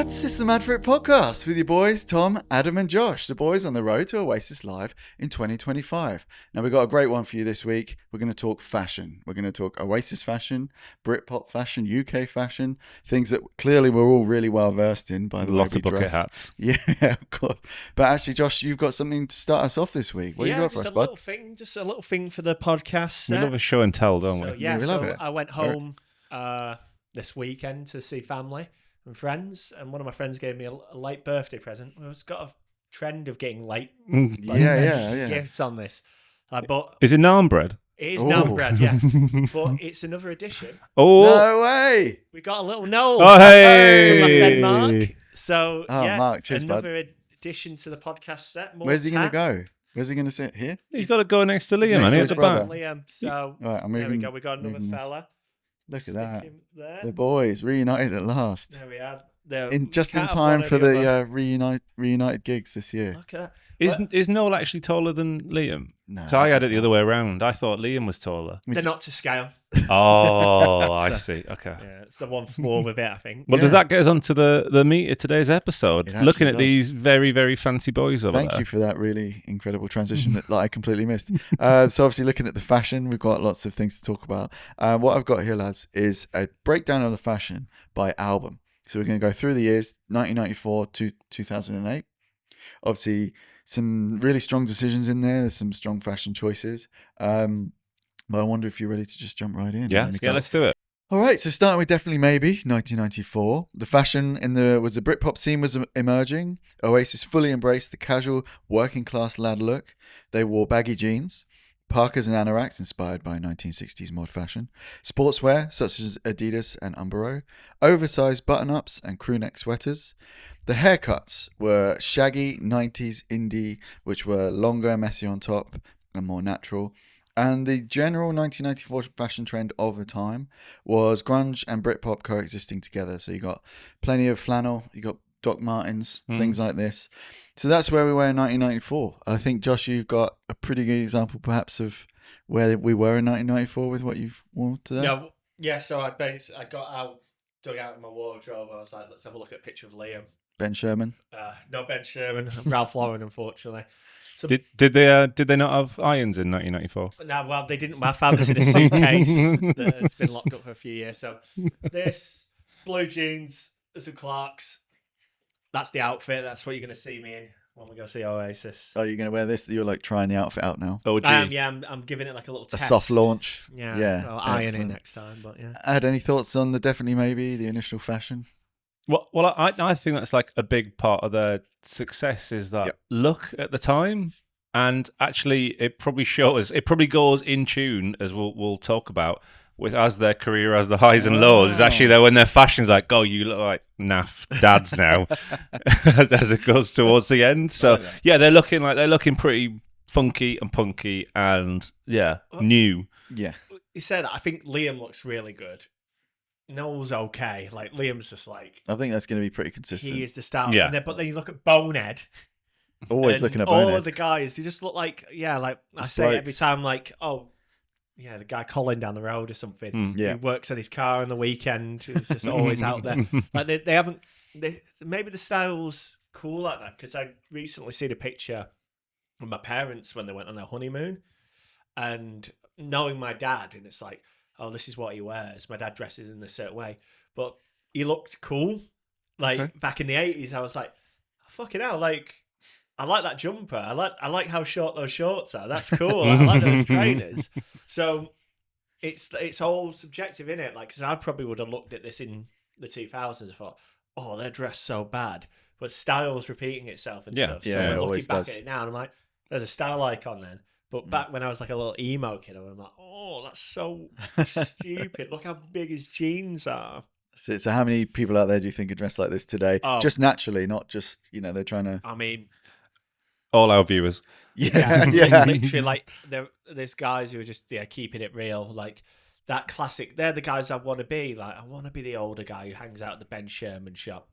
lads, it's the Mad For It podcast with your boys Tom, Adam and Josh, the boys on the road to Oasis Live in 2025. Now we've got a great one for you this week. We're going to talk fashion. We're going to talk Oasis fashion, Britpop fashion, UK fashion, things that clearly we're all really well versed in by the way we dress. Hats. Yeah, of course. But actually, Josh, you've got something to start us off this week. What you got for us, bud? Just a little thing for the podcast. We love a show and tell, don't we? Yeah, we love it. I went home this weekend to see family and friends, and one of my friends gave me a late birthday present. It's got a trend of getting late gifts on this. But is it naan bread? It is naan bread, yeah. But it's another edition. Oh, no way! We got a little Noel. Oh, hey! From my friend Mark. So, Mark, cheers, another addition to the podcast set. Where's he going to go? Where's he going to sit? Here? He's got to go next to Liam, hasn't he? At the back. Liam. So, right, there we go. We got another fella. Look at that. The boys reunited at last. There we are. Just in time for the reunited gigs this year. Look at that. Is Noel actually taller than Liam? No. So I had it the other way around. I thought Liam was taller. They're not to scale. Oh, I see. Okay. Yeah, it's the one flaw with it, I think. Well, does that get us onto the meat of today's episode? Looking at these very, very fancy boys over there. Thank you for that really incredible transition that I completely missed. So obviously looking at the fashion, we've got lots of things to talk about. What I've got here, lads, is a breakdown of the fashion by album. So we're going to go through the years, 1994 to 2008. Obviously, some really strong decisions in there. There's some strong fashion choices. But I wonder if you're ready to just jump right in. Yeah, let's do it. All right, so starting with definitely maybe 1994. The fashion was the Britpop scene was emerging. Oasis fully embraced the casual working class lad look. They wore baggy jeans, parkas and anoraks inspired by 1960s mod fashion, sportswear such as Adidas and Umbro, oversized button-ups and crewneck sweaters. The haircuts were shaggy 90s indie, which were longer, messy on top and more natural. And the general 1994 fashion trend of the time was grunge and Britpop coexisting together. So you got plenty of flannel, you got Doc Martens, things like this. So that's where we were in 1994. I think, Josh, you've got a pretty good example perhaps of where we were in 1994 with what you've worn today. No, yeah, so I dug out in my wardrobe. I was like, let's have a look at a picture of Liam. Ben Sherman? No, Ben Sherman. Ralph Lauren, unfortunately. So, did they not have irons in 1994? No, well, they didn't. I found this in a suitcase that has been locked up for a few years. So this, blue jeans, some Clarks. That's the outfit. That's what you're going to see me in when we go see Oasis. Oh, you're going to wear this? You're like trying the outfit out now? Oh, I'm giving it like a little test. A soft launch? Yeah. I'll iron it next time, but yeah. Had any thoughts on the definitely maybe, the initial fashion? Well, I think that's like a big part of their success is that look at the time, and actually it probably goes in tune, as we'll talk about, with as their career has the highs and lows. It's actually there when their fashion's like, oh, you look like naff dads now, as it goes towards the end. So they're looking pretty funky and punky and new. Yeah. He said, I think Liam looks really good. Noel's okay. Like Liam's just like, I think that's going to be pretty consistent. He is the style. Yeah. But then you look at Bonehead. Always looking at Bonehead. All of the guys, they just look like, like just I say blokes. Every time, like, oh, yeah, the guy Colin down the road or something. He works on his car on the weekend. He's just always out there. Like they haven't. Maybe the style's cool like that, because I recently seen a picture of my parents when they went on their honeymoon, and knowing my dad, and it's like, oh, this is what he wears. My dad dresses in a certain way, but he looked cool. Like back in the 80s, I was like, fucking hell, like I like that jumper. I like how short those shorts are. That's cool. I like those trainers. So it's all subjective, innit? Like, because I probably would have looked at this in the 2000s and thought, oh, they're dressed so bad. But style's repeating itself and stuff. Yeah, so it looking back does. at it now, and I'm like, there's a style icon then. But back when I was like a little emo kid, I'm like, oh, that's so stupid. Look how big his jeans are. So how many people out there do you think are dressed like this today? Just naturally, not just, they're trying to... I mean... all our viewers. Yeah. Literally, like, there's guys who are just, keeping it real. Like, that classic, they're the guys I want to be. Like, I want to be the older guy who hangs out at the Ben Sherman shop.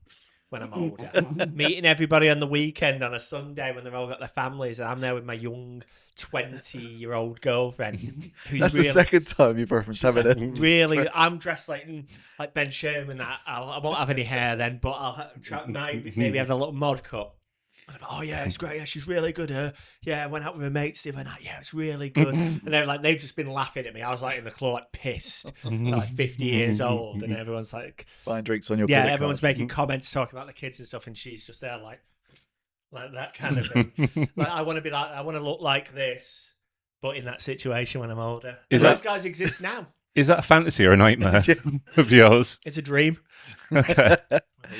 when I'm older. Meeting everybody on the weekend on a Sunday when they've all got their families, and I'm there with my young 20-year-old girlfriend. That's the second time you've referenced having like, really. I'm dressed like Ben Sherman. I won't have any hair then, but I'll maybe have a little mod cut. Oh yeah, it's great. Yeah, she's really good. Yeah, I went out with my mates the other night. Yeah, it's really good. And they've just been laughing at me. I was like in the club, like pissed, like 50 years old, and everyone's like buying drinks on your credit everyone's making comments talking about the kids and stuff, and she's just there like that kind of thing. Like I want to look like this, but in that situation when I'm older. Those guys exist now. Is that a fantasy or a nightmare of yours? It's a dream. Okay.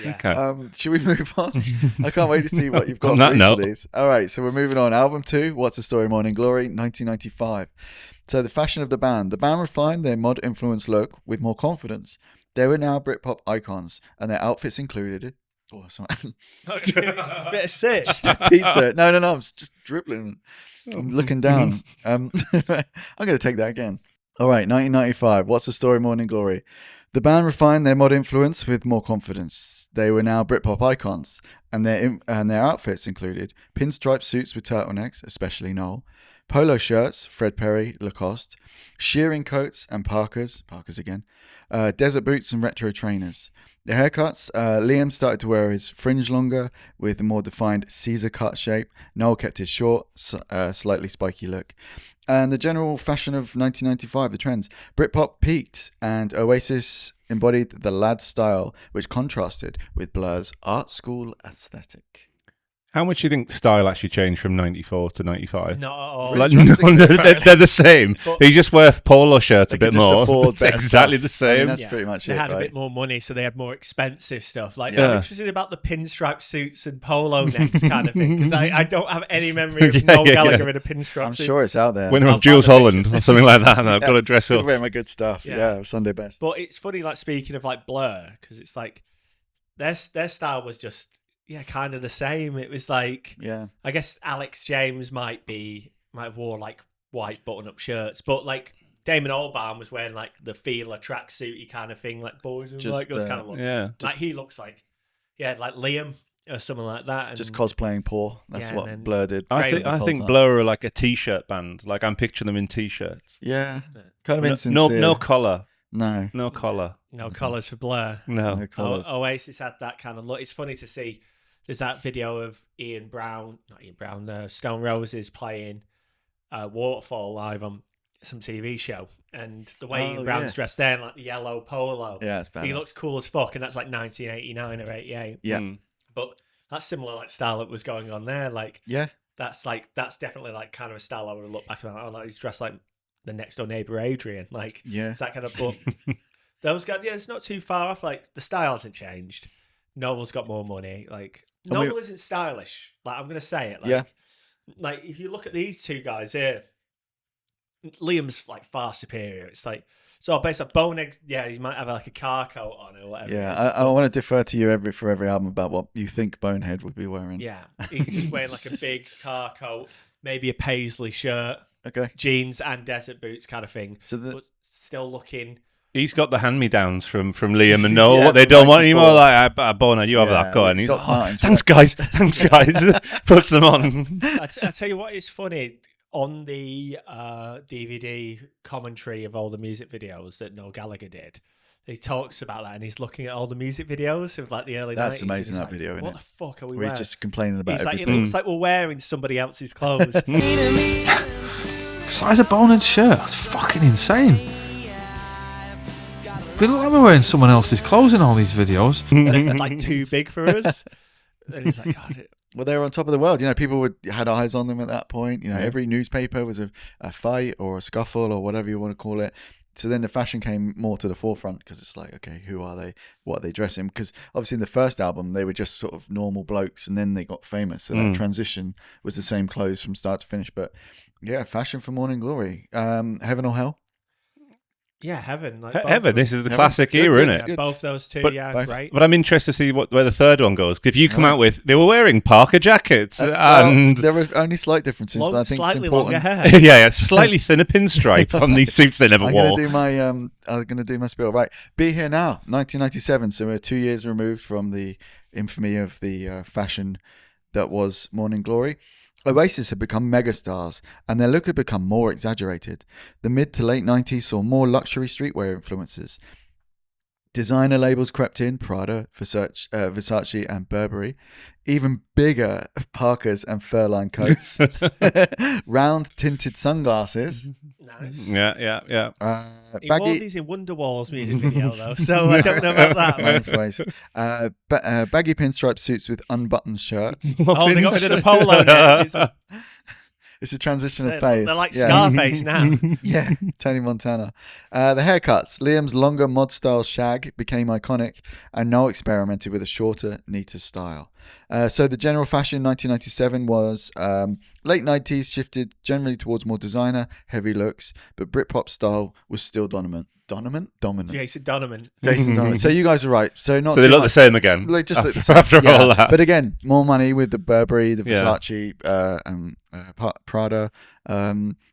Yeah. Okay. Should we move on? I can't wait to see what you've got for each of these. All right, so we're moving on. Album 2, What's the Story, Morning Glory, 1995. So the fashion of the band. The band refined their mod-influenced look with more confidence. They were now Britpop icons, and their outfits included... Oh, sorry. Bit of sit. Pizza. No, I'm just dribbling. I'm looking down. I'm going to take that again. All right, 1995. What's the Story, Morning Glory? The band refined their mod influence with more confidence. They were now Britpop icons, and their outfits included pinstripe suits with turtlenecks, especially Noel, polo shirts, Fred Perry, Lacoste, shearing coats and Parkers again, desert boots and retro trainers. The haircuts, Liam started to wear his fringe longer with a more defined Caesar cut shape. Noel kept his short, slightly spiky look. And the general fashion of 1995, the trends. Britpop peaked and Oasis embodied the lad style, which contrasted with Blur's art school aesthetic. How much do you think the style actually changed from 94 to 95? Not at all. Like, they're the same. You just wear polo shirts a bit more. It's exactly the same. I mean, that's pretty much they it. They had a bit more money, so they had more expensive stuff. Like, I'm interested about the pinstripe suits and polo necks kind of thing, because I don't have any memory of Noel Gallagher in a pinstripe suit. I'm sure it's out there. When I'm Jules Holland or something like that, and I've got to dress up. Wear my good stuff. Yeah, Sunday best. But it's funny, like, speaking of like Blur, because it's like their style was just kind of the same. It was like, I guess Alex James might have wore like white button-up shirts, but like Damon Albarn was wearing like the feeler tracksuity kind of thing, like boys and like those kind of look. Like he looks like, like Liam or something like that. And, just cosplaying Paul. That's what Blur did. I think Blur are like a t-shirt band. Like I'm picturing them in t-shirts. Yeah, kind of insincere. No collar. No collar. No collars for Blur. No collars. Oasis had that kind of look. It's funny to see. There's that video of Stone Roses playing Waterfall live on some TV show, and the way Ian Brown's dressed there in like the yellow polo, it's badass. He looks cool as fuck, and that's like 1989 or 88. Yeah, but that's similar like style that was going on there. Like, that's definitely like kind of a style I would look back and like he's dressed like the next door neighbor Adrian. Like, it's that kind of. But those guys, it's not too far off. Like the style hasn't changed. Noel's got more money. Like Noel isn't stylish. Like I'm gonna say it. Like, like if you look at these two guys here, Liam's like far superior. It's like so based on Bonehead. Yeah, he might have like a car coat on or whatever. Yeah, I want to defer to you for every album about what you think Bonehead would be wearing. Yeah, he's just wearing like a big car coat, maybe a paisley shirt, jeans and desert boots kind of thing. But still looking. He's got the hand-me-downs from Liam and Noel. What they don't want anymore, like, Bonehead, you have that. Go on. He's like, thanks, guys. Puts them on. I tell you what is funny. On the DVD commentary of all the music videos that Noel Gallagher did, he talks about that and he's looking at all the music videos of like the early 90s. That's amazing, that video, isn't it? What the fuck are we wearing? He's just complaining about everything. Like, it looks like we're wearing somebody else's clothes. Size of Bonehead shirt. That's fucking insane. We look like we're wearing someone else's clothes in all these videos. It's like too big for us. And he's like, God. Well, they were on top of the world. You know, people had eyes on them at that point. You know, every newspaper was a fight or a scuffle or whatever you want to call it. So then the fashion came more to the forefront because it's like, okay, who are they? What are they dressing? Because obviously in the first album, they were just sort of normal blokes and then they got famous. So that transition was the same clothes from start to finish. But yeah, fashion for Morning Glory. Heaven or Hell? Yeah, Heaven. Like Heaven. This is the Heaven. classic Good, era, good, isn't it? good. Both those two, But- great. But I'm interested to see where the third one goes. If you come out with, they were wearing Parker jackets and there were only slight differences, but I think slightly it's important. longer hair. yeah, slightly thinner pinstripe on these suits they never I'm wore. gonna do my spiel. Right, Be Here Now, 1997. So we're 2 years removed from the infamy of the fashion that was Morning Glory. Oasis had become megastars, and their look had become more exaggerated. The mid to late 90s saw more luxury streetwear influences. Designer labels crept in, Prada, Versace and Burberry. Even bigger Parkers and fur-lined coats. Round tinted sunglasses. Nice. Yeah. He wore these in Wonderwall's music video, though, so I don't know about that one. Baggy pinstripe suits with unbuttoned shirts. They got rid of the polo now. It's a transition of phase. They're like Scarface now. Yeah, Tony Montana. The haircuts. Liam's longer mod-style shag became iconic, and Noel experimented with a shorter, neater style. So the general fashion in 1997 was late 90s, shifted generally towards more designer, heavy looks, but Britpop style was still dominant. Dominant? Jason Donovan. So you guys are right. So they look the same again. They just look the same. After all that. But again, more money with the Burberry, the Versace, and Prada.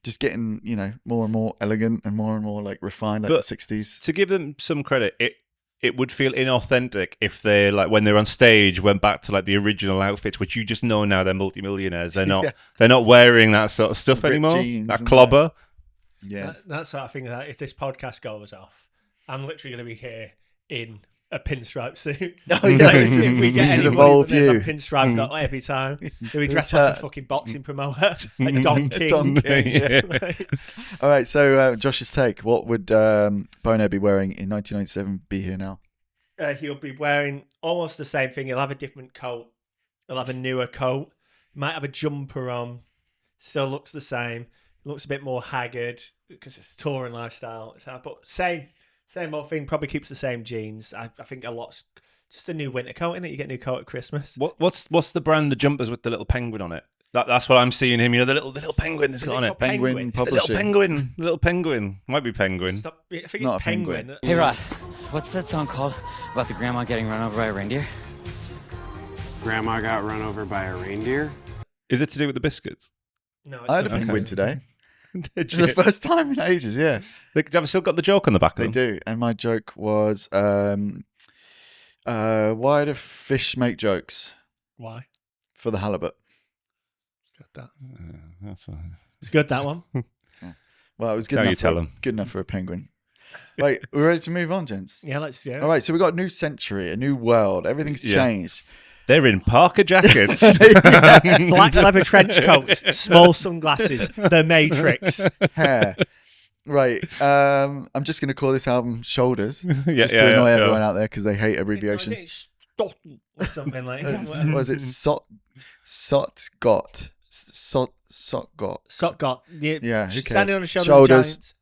Just getting, more and more elegant and more like refined, like the 60s. To give them some credit, it would feel inauthentic if they, like, when they're on stage, went back to like the original outfits, which you just know now they're multimillionaires. They're not. They're not wearing that sort of stuff anymore. That clobber. Yeah, that's what I think. That if this podcast goes off, I'm literally going to be here in a pinstripe suit. Oh, yeah. Like, if we get should anybody evolve there's you. a pinstripe got every time, do we dress like a fucking boxing promoter, like Don King? Don King, yeah. All right, so Josh's take. What would Bono be wearing in 1997? Be Here Now. He'll be wearing almost the same thing. He'll have a different coat. He'll have a newer coat. He might have a jumper on. Still looks the same. Looks a bit more haggard because it's touring lifestyle. But same old thing. Probably keeps the same jeans. I think a lot's just a new winter coat, isn't it? You get a new coat at Christmas. What's the brand? The jumpers with the little penguin on it. That's what I'm seeing him. The little penguin that's got on it. Penguin Publishing. Little penguin. Might be penguin. I think it's not a penguin. Hey Rod, what's that song called about the grandma getting run over by a reindeer? Grandma got run over by a reindeer? Is it to do with the biscuits? No, I had a penguin today. It's the first time in ages, yeah. They've still got the joke on the back of They them. do. And my joke was, why do fish make jokes? Why? For the halibut. It's good, that. That's It's good, that one. Well, it was good How you enough. tell 'em. Good enough for a penguin. Right, we're ready to move on, gents. Yeah, let's go. All right, so we've got a new century, a new world. Everything's changed. They're in Parker jackets. Black leather trench coats, small sunglasses, The Matrix. Hair. Right. I'm just going to call this album Shoulders, just to annoy everyone out there because they hate abbreviations. Or something like that. Was it Sotgot? Sock Yeah, who cares? standing on the shoulders. Shoulders.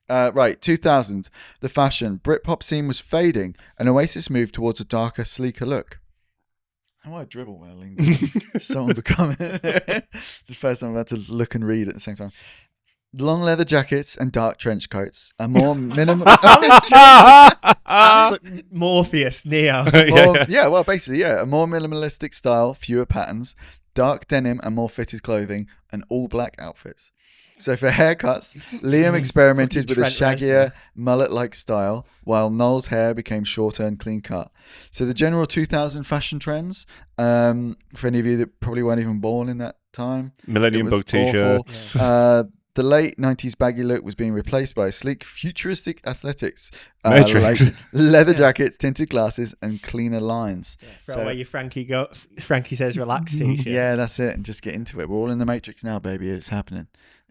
Of giants. Right, 2000. The fashion. Britpop scene was fading, and Oasis moved towards a darker, sleeker look. I want to dribble when I lean down. So unbecoming. The first time I've had to look and read at the same time. Long leather jackets and dark trench coats. A more minimal. That's like Morpheus, Neo. Basically, a more minimalistic style, fewer patterns, dark denim and more fitted clothing, and all black outfits. So for haircuts, Liam experimented with a shaggier, mullet-like style, while Noel's hair became shorter and clean cut. So the general 2000 fashion trends, for any of you that probably weren't even born in that time, Millennium Bug t-shirts. The late 90s baggy look was being replaced by a sleek, futuristic aesthetics, Matrix. like leather jackets, tinted glasses, and cleaner lines. Throw away your Frankie says relax t-shirt. Yeah, that's it, and just get into it. We're all in the Matrix now, baby. It's happening.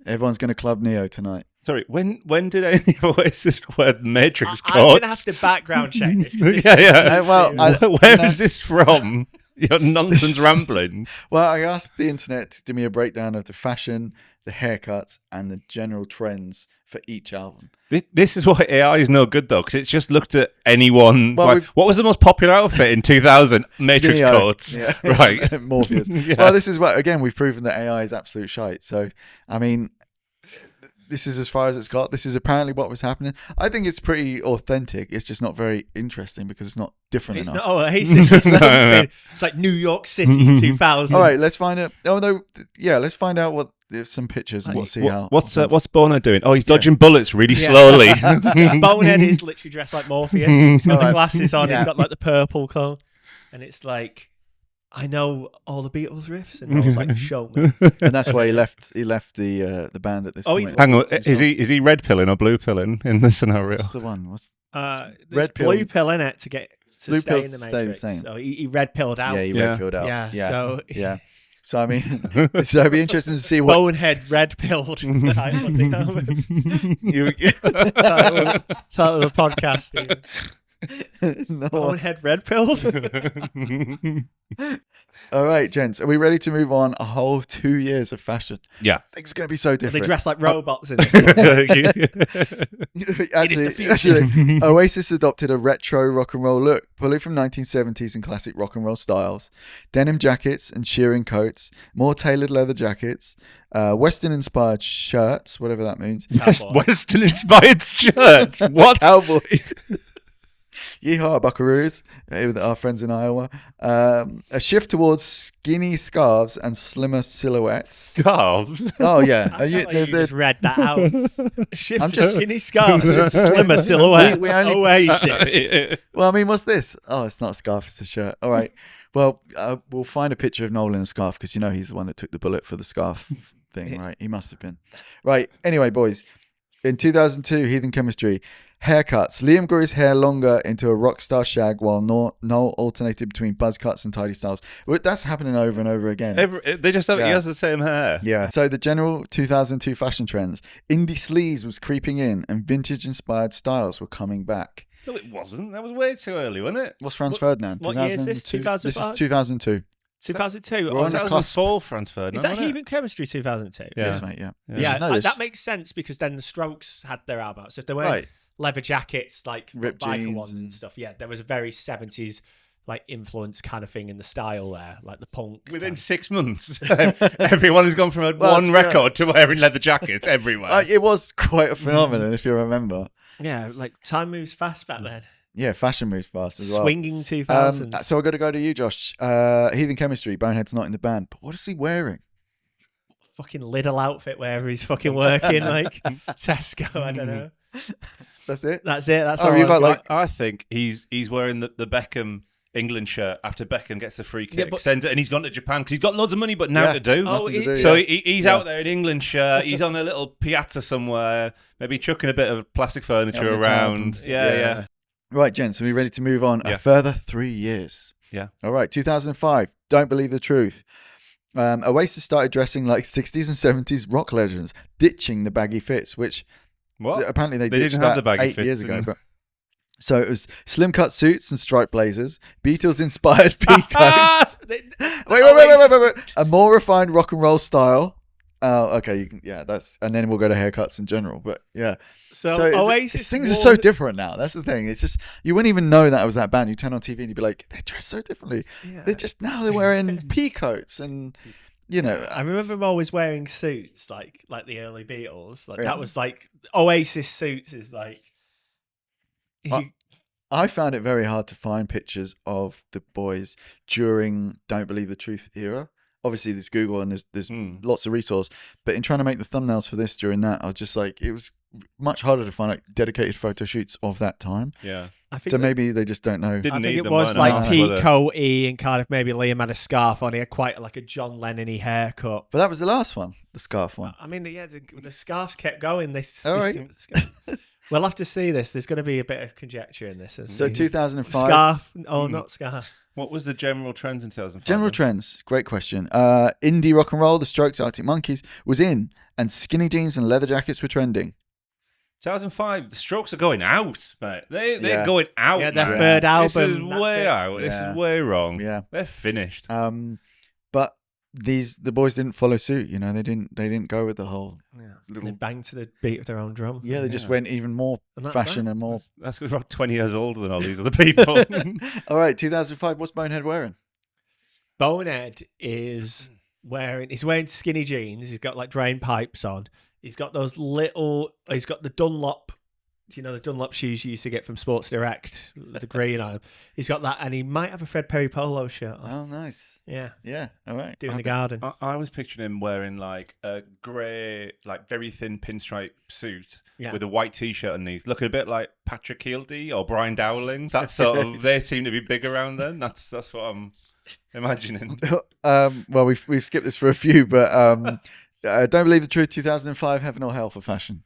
Everyone's going to club Neo tonight. Sorry, when did any of Oasis wear Matrix I'm coats? going to have to background check this. Where is this from? Your nonsense ramblings. Well, I asked the internet to do me a breakdown of the fashion, the haircuts, and the general trends for each album. This is why AI is no good, though, because it's just looked at anyone. Well, what was the most popular outfit in 2000? Matrix Neo. coats. Yeah. Right. Morpheus. Yeah. Well, this is what, again, we've proven that AI is absolute shite. So, I mean, this is as far as it's got. This is apparently what was happening. I think it's pretty authentic. It's just not very interesting because it's not different enough. It's not Oasis. It's something. It's like New York City 2000. All right, let's find out. Let's find out what some pictures and we'll see how. What's Bonehead doing? Oh, he's dodging bullets really slowly. Bonehead is literally dressed like Morpheus. He's got the glasses on. He's got like the purple coat, and it's like, I know all the Beatles riffs, and I was like, show me. And that's why he left the band at this point. Hang on, is he red pilling or blue pilling in the scenario? What's the one? Red pill. Blue pill in it to get to blue stay in the Matrix. So he red pilled out. Yeah, he red pilled out. Yeah. So I mean, so it'd be interesting to see what Bonehead red pilled. Title of the podcast. Bonehead red pilled. All right, gents, are we ready to move on? A whole 2 years of fashion. Yeah, things are going to be so different. They dress like robots in this. actually, Oasis adopted a retro rock and roll look, pulling from 1970s and classic rock and roll styles. Denim jackets and shearing coats, more tailored leather jackets, Western-inspired shirts, whatever that means. Western-inspired shirts? What? Cowboy. Yeehaw, buckaroos, with our friends in Iowa. A shift towards skinny scarves and slimmer silhouettes. Scarves? Oh, yeah. You just read that out. A shift to skinny scarves and slimmer silhouettes. Oasis. Well, I mean, what's this? Oh, it's not a scarf, it's a shirt. All right. Well, we'll find a picture of Noel in a scarf because, you know, he's the one that took the bullet for the scarf thing, right? He must have been. Right. Anyway, boys, in 2002, Heathen Chemistry. Haircuts. Liam grew his hair longer into a rock star shag while Noel alternated between buzz cuts and tidy styles. That's happening over and over again. They just have he has the same hair. Yeah. So the general 2002 fashion trends. Indie sleaze was creeping in and vintage inspired styles were coming back. No, it wasn't. That was way too early, wasn't it? What's Franz Ferdinand? What year is this? 2005? This is 2002. 2002. We're on the cusp. Franz Ferdinand. Is that Heathen Chemistry 2002? Yeah. Yes, mate. Yeah. That makes sense because then the Strokes had their album out. So if they were leather jackets, like ripped biker jeans ones and stuff, there was a very 70s like influence kind of thing in the style there, like the punk. Within 6 months, everyone has gone from one record to wearing leather jackets everywhere. It was quite a phenomenon, if you remember. Yeah, like time moves fast back then. Yeah, fashion moves fast as well. Swinging 2000. So I've got to go to you, Josh. Heathen Chemistry, Bonehead's not in the band, but what is he wearing? Fucking little outfit wherever he's fucking working, like Tesco, I don't know. That's it? That's all you got like... I think he's wearing the Beckham England shirt after Beckham gets the free kick, but... sends it, and he's gone to Japan because he's got loads of money, but now to do. So he's out there in England shirt. He's on a little piazza somewhere, maybe chucking a bit of plastic furniture around. Yeah. Right, gents, are we ready to move on? A further 3 years. Yeah. All right, 2005. Don't believe the truth. Oasis started dressing like 60s and 70s rock legends, ditching the baggy fits, which apparently they ditched didn't have the that baggy 8 fits, years ago. But so it was slim cut suits and striped blazers, Beatles inspired peacoats. Wait. A more refined rock and roll style. Oh, okay. And then we'll go to haircuts in general. But yeah. So Oasis. Things are so different now. That's the thing. It's just, you wouldn't even know that was that band. You turn on TV and you'd be like, they're dressed so differently. Yeah. They're wearing peacoats and, you know. I remember them always wearing suits like the early Beatles. Like that was like, Oasis suits is like. I found it very hard to find pictures of the boys during Don't Believe the Truth era. Obviously, there's Google and there's lots of resource. But in trying to make the thumbnails for this during that, I was just like, it was much harder to find like dedicated photo shoots of that time. Yeah. I think maybe they just don't know. I think it was like peacoat-y and kind of maybe Liam had a scarf on. He had quite like a John Lennon-y haircut. But that was the last one, the scarf one. I mean, the scarves kept going. All right. We'll have to see this. There's going to be a bit of conjecture in this. So 2005. Scarf. Oh, not scarf. What was the general trends in 2005? General trends. Great question. Indie rock and roll, the Strokes, Arctic Monkeys was in, and skinny jeans and leather jackets were trending. 2005, the Strokes are going out, mate. They're going out. Yeah, their third album. This is way out. This is way wrong. Yeah, they're finished. But the boys didn't follow suit. You know, they didn't go with the whole. They banged to the beat of their own drum. Yeah, they just went even more fashion and more. That's because we're about 20 years older than all these other people. All right, 2005. What's Bonehead wearing? Bonehead is wearing skinny jeans. He's got like drain pipes on. He's got those little. He's got the Dunlop. Do you know the Dunlop shoes you used to get from Sports Direct? The green on. He's got that, and he might have a Fred Perry polo shirt on. Oh, nice. Yeah. Yeah. All right. Doing the garden. I was picturing him wearing like a grey, like very thin pinstripe suit with a white t-shirt underneath, looking a bit like Patrick Kielty or Brian Dowling. That sort of. They seem to be big around then. That's what I'm imagining. Well, we've skipped this for a few, but Don't Believe the Truth 2005, Heaven or Hell for fashion.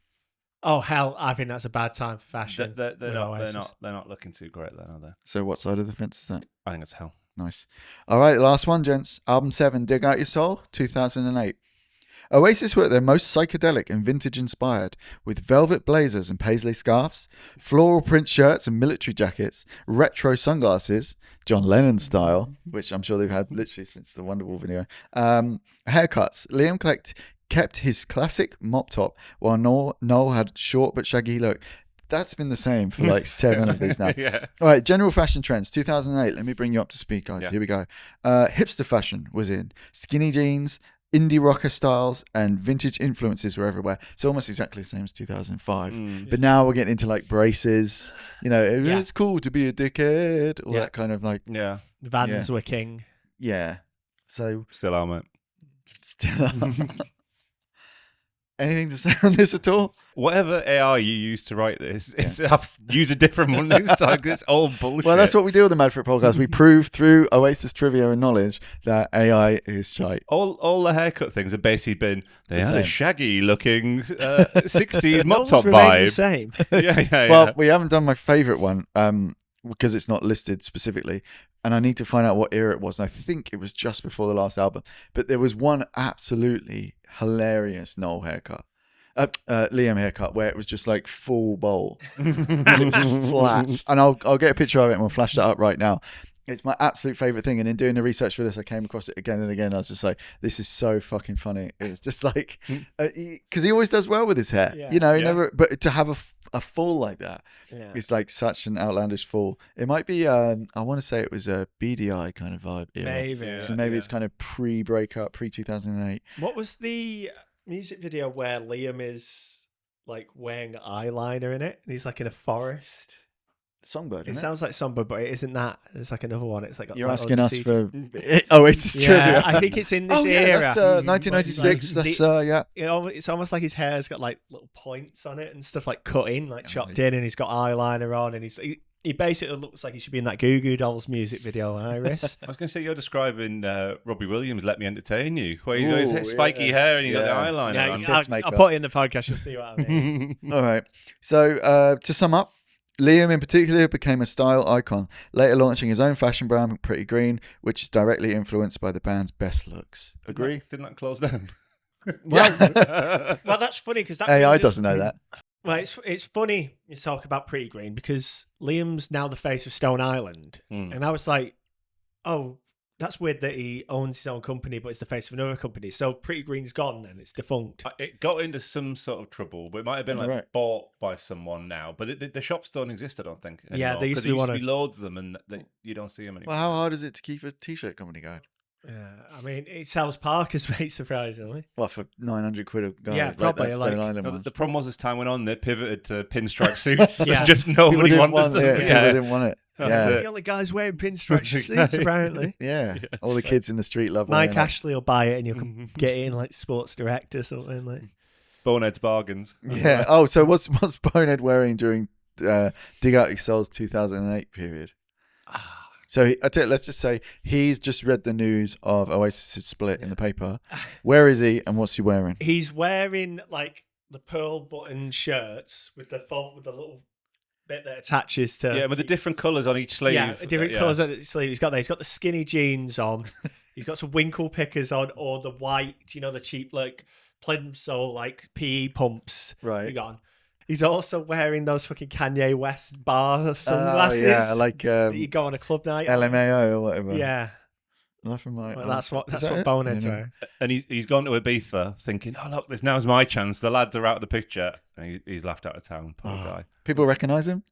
Oh hell! I think that's a bad time for fashion. They're not looking too great then, are they? So what side of the fence is that? I think it's hell. Nice. All right, last one, gents. Album 7, Dig Out Your Soul, 2008. Oasis were at their most psychedelic and vintage-inspired, with velvet blazers and paisley scarves, floral print shirts and military jackets, retro sunglasses, John Lennon style, which I'm sure they've had literally since the Wonderwall video, haircuts. Liam kept his classic mop top, while Noel had short but shaggy look. That's been the same for like 7 of these now. Yeah. All right, general fashion trends, 2008. Let me bring you up to speed, guys. Yeah. Here we go. Hipster fashion was in. Skinny jeans, indie rocker styles, and vintage influences were everywhere. It's almost exactly the same as 2005. But now we're getting into like braces. You know, it's cool to be a dickhead. All that kind of like. Yeah. Vans were king. Yeah. So. Still are, mate. Still are. Anything to say on this at all? Whatever AI you use to write this, use a different one next time. It's all bullshit. Well, that's what we do with the Mad For It podcast. We prove through Oasis trivia and knowledge that AI is shite. All the haircut things have basically been they had a shaggy looking 60s mop top remain vibe. The same. Yeah. Well, we haven't done my favourite one because it's not listed specifically. And I need to find out what era it was. And I think it was just before the last album. But there was one absolutely hilarious Noel haircut. Liam haircut where it was just like full bowl. It was flat. And I'll get a picture of it and we'll flash that up right now. It's my absolute favourite thing. And in doing the research for this, I came across it again and again. I was just like, this is so fucking funny. It's just like, because he always does well with his hair. Yeah. You know, never. But to have a fall like that, it's like such an outlandish fall. It might be, I want to say it was a BDI kind of vibe era. Maybe. So maybe it's kind of pre-breakup, pre-2008. What was the music video where Liam is like wearing eyeliner in it and he's like in a forest? Songbird, it sounds like Songbird, but it isn't that. It's like another one. It's like you're asking us for Oasis trivia. I think it's in this Yeah, era. that's 1996. Like, that's You know, it's almost like his hair's got like little points on it and stuff like cut in, like chopped in, and he's got eyeliner on, and he basically looks like he should be in that Goo Goo Dolls music video, Iris. I was going to say, you're describing Robbie Williams' Let Me Entertain You, where he's got his spiky hair and he's got the eyeliner on. I'll put it in the podcast, you'll see what I mean. All right. So to sum up, Liam in particular became a style icon, later launching his own fashion brand, Pretty Green, which is directly influenced by the band's best looks. Agree? Didn't that close down? Well, that's funny because that AI doesn't know that. Well, it's funny you talk about Pretty Green because Liam's now the face of Stone Island, and I was like, oh, that's weird that he owns his own company, but it's the face of another company. So Pretty Green's gone then; it's defunct. It got into some sort of trouble, but it might have been bought by someone now. But the shops don't exist, I don't think. Anymore, yeah, there used to be loads of them, and you don't see them anymore. Well, how hard is it to keep a t-shirt company going? Yeah, I mean, it sells Parker's, mate, surprisingly. Well, for 900 quid a guy, yeah, probably. Like Stone Island one. The problem was as time went on, they pivoted to pinstripe suits. Just nobody wanted them. People didn't want it. Yeah. The only guys wearing pinstripe suits, apparently. Yeah, all the kids in the street love Mike Ashley will buy it and you can get in like Sports Direct or something. Like Bonehead's bargains. Yeah. Oh, so what's Bonehead wearing during Dig Out Your Soul's 2008 period? So let's just say he's just read the news of Oasis' split in the paper. Where is he and what's he wearing? He's wearing like the pearl button shirts with the little bit that attaches to with the different colours on each sleeve. Yeah, different colours on each sleeve. He's got the skinny jeans on. He's got some winkle pickers on, or the white, the cheap like plimsoll like PE pumps. Right. You got on. He's also wearing those fucking Kanye West bar sunglasses. Like you go on a club night. LMAO or whatever. Yeah. That's what Bonehead's wearing. And he's gone to Ibiza thinking, oh look, now's my chance. The lads are out of the picture, and he's laughed out of town. Poor guy. People recognise him.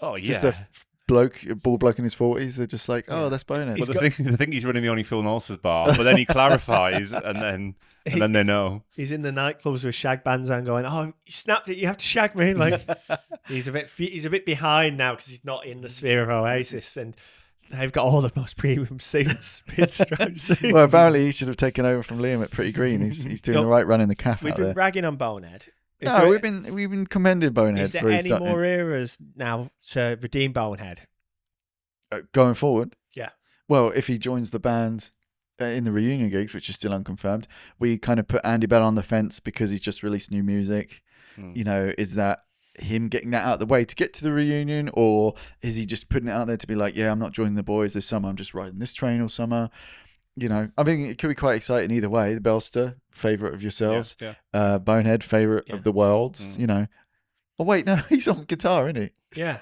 Oh yeah. Just a bald bloke in his 40s. They're just like, oh, that's Bonehead. Well, they think he's running the Only Phil Norse's bar, but then he clarifies, and then they know. He's in the nightclubs with shag bands on, going, "Oh, you snapped it! You have to shag me!" Like he's a bit behind now because he's not in the sphere of Oasis, and they've got all the most premium suits, pinstripe suits. Well, apparently he should have taken over from Liam at Pretty Green. He's doing the right run in the cafe. We've been ragging on Bonehead. We've been commending Bonehead. Is there any more eras now to redeem Bonehead? Going forward? Yeah. Well, if he joins the band in the reunion gigs, which is still unconfirmed, we kind of put Andy Bell on the fence because he's just released new music. You know, is that him getting that out of the way to get to the reunion, or is he just putting it out there to be like, yeah, I'm not joining the boys this summer, I'm just riding this train all summer? You know, I mean, it could be quite exciting either way. The Belster, favourite of yourselves. Yeah. Bonehead, favourite of the world's, you know. Oh, wait, no, he's on guitar, isn't he? Yeah.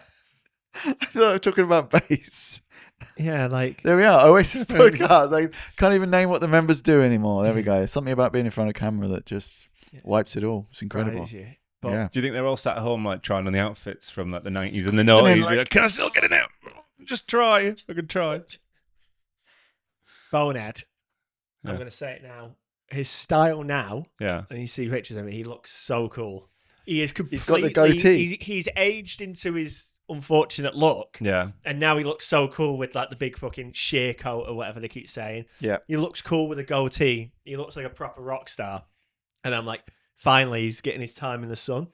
I thought we were talking about bass. Yeah, like... There we are, Oasis podcast. I can't even name what the members do anymore. There we go. Something about being in front of camera that just wipes it all. It's incredible. But do you think they're all sat at home like trying on the outfits from like the 90s and the 90s? Like, can I still get it out? Just try. I can try. Bonehead. I'm going to say it now. His style now, and you see pictures of him, he looks so cool. He is completely... He's got the goatee. He's aged into his unfortunate look. Yeah. And now he looks so cool with like the big fucking sheer coat or whatever they keep saying. Yeah. He looks cool with a goatee. He looks like a proper rock star. And I'm like, finally, he's getting his time in the sun.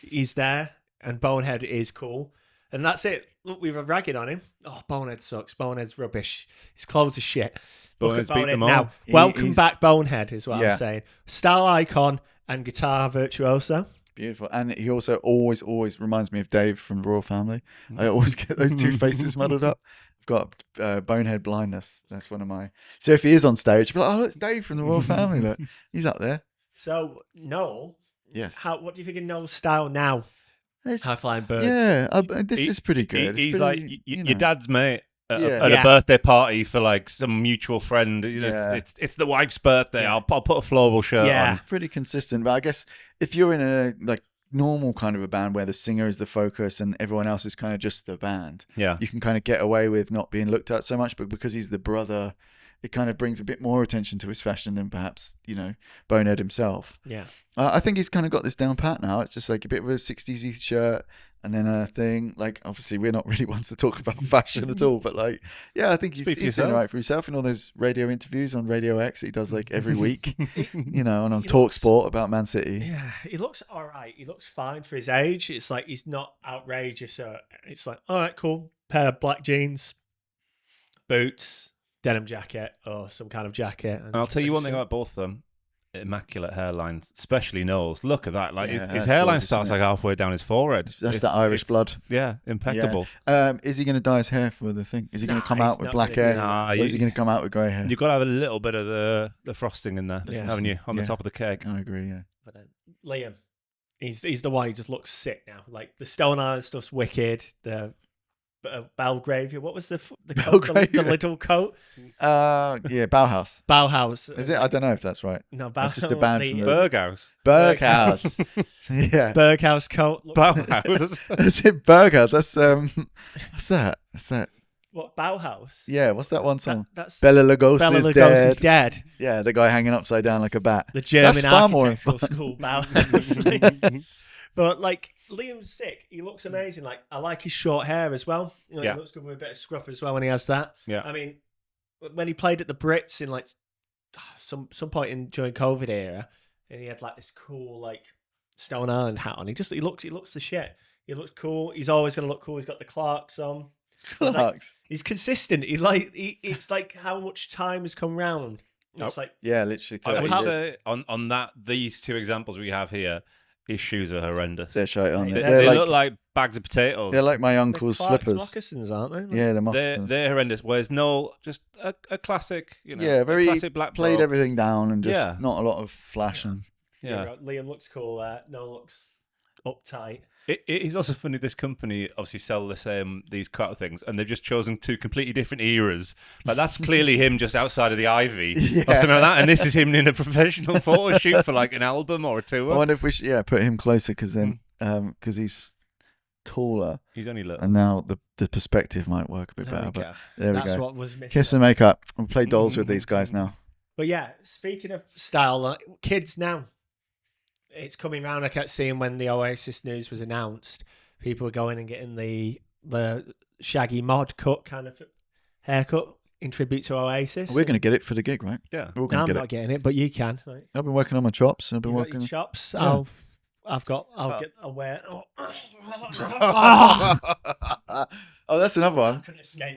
He's there, and Bonehead is cool. And that's it. Look, we were ragging on him. Oh, Bonehead sucks. Bonehead's rubbish. His clothes are shit. Bonehead's beat them all. Now, welcome back, Bonehead, is what I'm saying. Style icon and guitar virtuoso. Beautiful. And he also always reminds me of Dave from the Royal Family. I always get those two faces muddled up. I've got Bonehead blindness. That's one of my... So if he is on stage, I'll be like, oh, look, it's Dave from the Royal Family. Look, he's up there. So, Noel, yes. What do you think of Noel's style now? High Flying Birds. Yeah, this is pretty good. He's pretty, like your dad's mate at Yeah. a birthday party for like some mutual friend. You know, it's the wife's birthday. Yeah. I'll put a floral shirt on. Pretty consistent. But I guess if you're in a like normal kind of a band where the singer is the focus and everyone else is kind of just the band, you can kind of get away with not being looked at so much. But because he's the brother, it kind of brings a bit more attention to his fashion than perhaps, Bonehead himself. Yeah. I think he's kind of got this down pat now. It's just like a bit of a 60s shirt and then a thing. Like, obviously, we're not really ones to talk about fashion at all. But, like, yeah, I think he's doing right for himself in all those radio interviews on Radio X that he does, like, every week, and on Talk Sport about Man City. Yeah, he looks all right. He looks fine for his age. It's like he's not outrageous. It's like, all right, cool. Pair of black jeans, boots, denim jacket or some kind of jacket. And I'll tell you one thing about both of them. Immaculate hairlines, especially Noel's. Look at that. Like his hairline gorgeous, starts like halfway down his forehead. That's the Irish blood. Yeah, impeccable. Yeah. Is he going to dye his hair for the thing? Is he going to come out with black hair? Or is he going to come out with grey hair? You've got to have a little bit of the frosting in there, haven't you? On the top of the cake. I agree, yeah. But then Liam, he's the one who just looks sick now. Like the Stone Island stuff's wicked. The Belgravia. What was the coat? The little coat? Bauhaus. Bauhaus. Is it? I don't know if that's right. No, Bauhaus. That's just a band from the... Berghaus. Berghaus. Yeah. Berghaus coat. Bauhaus. Is it Berghaus? That's what's that? What's that? What, Bauhaus? Yeah, what's that one song? That's Bela Lugosi is dead. Yeah, the guy hanging upside down like a bat. The German architectural school Bauhaus. But like Liam's sick. He looks amazing. Like I like his short hair as well. He looks good with a bit of scruff as well when he has that. Yeah. I mean, when he played at the Brits in like some point during COVID era, and he had like this cool like Stone Island hat on. He looks the shit. He looks cool. He's always gonna look cool. He's got the Clarks on. He's consistent. It's like how much time has come round. It's like literally. I would say on that these two examples we have here. His shoes are horrendous. They're shite, aren't they? They look like bags of potatoes. They're like my uncle's slippers. Moccasins, aren't they? Yeah, they're moccasins. They're horrendous. Whereas Noel, just a classic, very classic black played bro. everything down and just not a lot of flashing. Yeah. Liam looks cool. Noel looks uptight. It is also funny. This company obviously sell the same these cut things, and they've just chosen two completely different eras. Like that's clearly him just outside of the Ivy or something like that, and this is him in a professional photo shoot for like an album or a tour. I wonder if we should put him closer because then because he's taller. He's only little. And now the perspective might work a bit better. But there we go. That's what was missing. Kiss and make up. We'll play dolls with these guys now. But yeah, speaking of style, like, kids now, it's coming round. I kept seeing when the Oasis news was announced, people were going and getting the shaggy mod cut kind of haircut in tribute to Oasis. We're going to get it for the gig, right? Yeah. We're all No, going I'm to get not it. getting it, but you can. Right? I've been working on my chops. I've been You got working your chops. Yeah. I'll get aware. Oh, that's another one. Couldn't escape.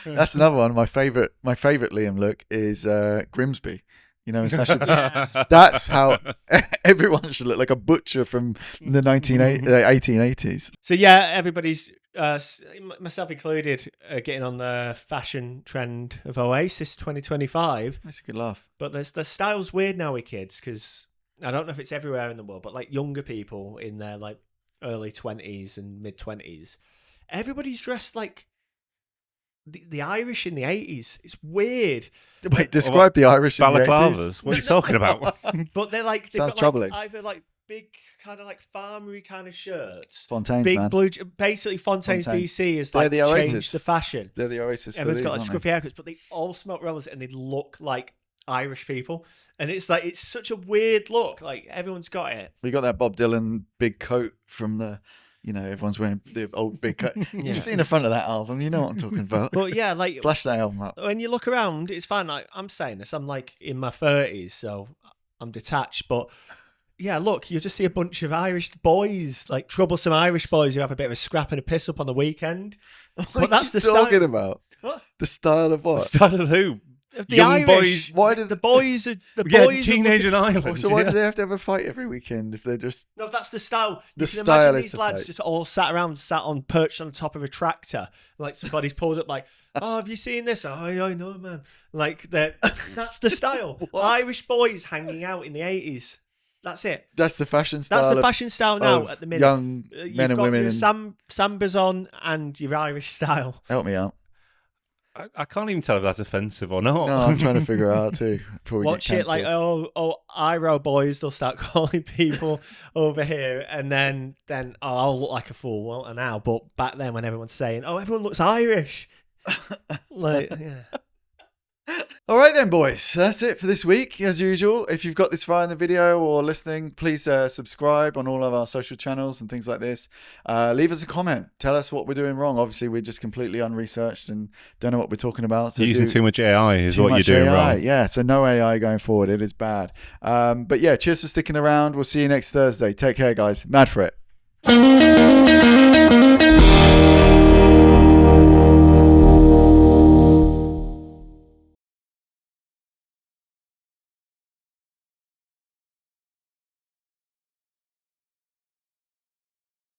That's another one. My favorite Liam look is Grimsby. You know, Sasha. That's how everyone should look, like a butcher from the 1880s. So yeah, everybody's, myself included, getting on the fashion trend of Oasis 2025. That's a good laugh. But the style's weird now with kids, because I don't know if it's everywhere in the world, but like younger people in their like early 20s and mid 20s, everybody's dressed like the Irish in the 80s. It's weird. Wait, describe the Irish in the 80s. Balaclavas. What are you talking about? But they're like, they've Sounds got troubling. like either like big kind of like farmery kind of shirts. Fontaines, big man. blue, basically Fontaines DC is like They're the Oasis. changed the fashion. They're the Oasis. Everyone's got like aren't scruffy haircuts, but they all smoke rollers and they look like Irish people. And it's like, it's such a weird look. Like everyone's got it. We got that Bob Dylan big coat from the, you know, everyone's wearing the old big coat. You've seen the front of that album. You know what I'm talking about. But yeah, like Flash that album up. when you look around, it's fine. Like I'm saying this, I'm like in my 30s, so I'm detached. But yeah, look, you just see a bunch of Irish boys, like troublesome Irish boys who have a bit of a scrap and a piss up on the weekend. What that's are you the talking style. about? What? The style of what? Style of who? The Young Irish, boys. Why did the boys are the Yeah, boys. teenage in Ireland. Oh, so why do they have to have a fight every weekend if they're just? No, that's the style. The You can style imagine is these the lads fight. just all sat perched on top of a tractor. Like somebody's pulled up like, oh, have you seen this? Oh, I know, man. Like that's the style. Irish boys hanging out in the 80s. That's it. That's the fashion style. That's the fashion style now of at the minute. young You've men and got women. your And sambas on and your Irish style. help me out. I can't even tell if that's offensive or not. No, I'm trying to figure it out too. Before we Watch get it like, oh, Iro boys, they'll start calling people over here, and then I'll look like a fool, won't I now? But back then when everyone's saying, oh, everyone looks Irish. Like, yeah. All right then, boys. That's it for this week. As usual, if you've got this far in the video or listening, please subscribe on all of our social channels and things like this. Leave us a comment. Tell us what we're doing wrong. Obviously, we're just completely unresearched and don't know what we're talking about. So You're using too much AI is what you're much doing AI. wrong. Yeah, so no AI going forward. It is bad. But yeah, cheers for sticking around. We'll see you next Thursday. Take care, guys. Mad for it.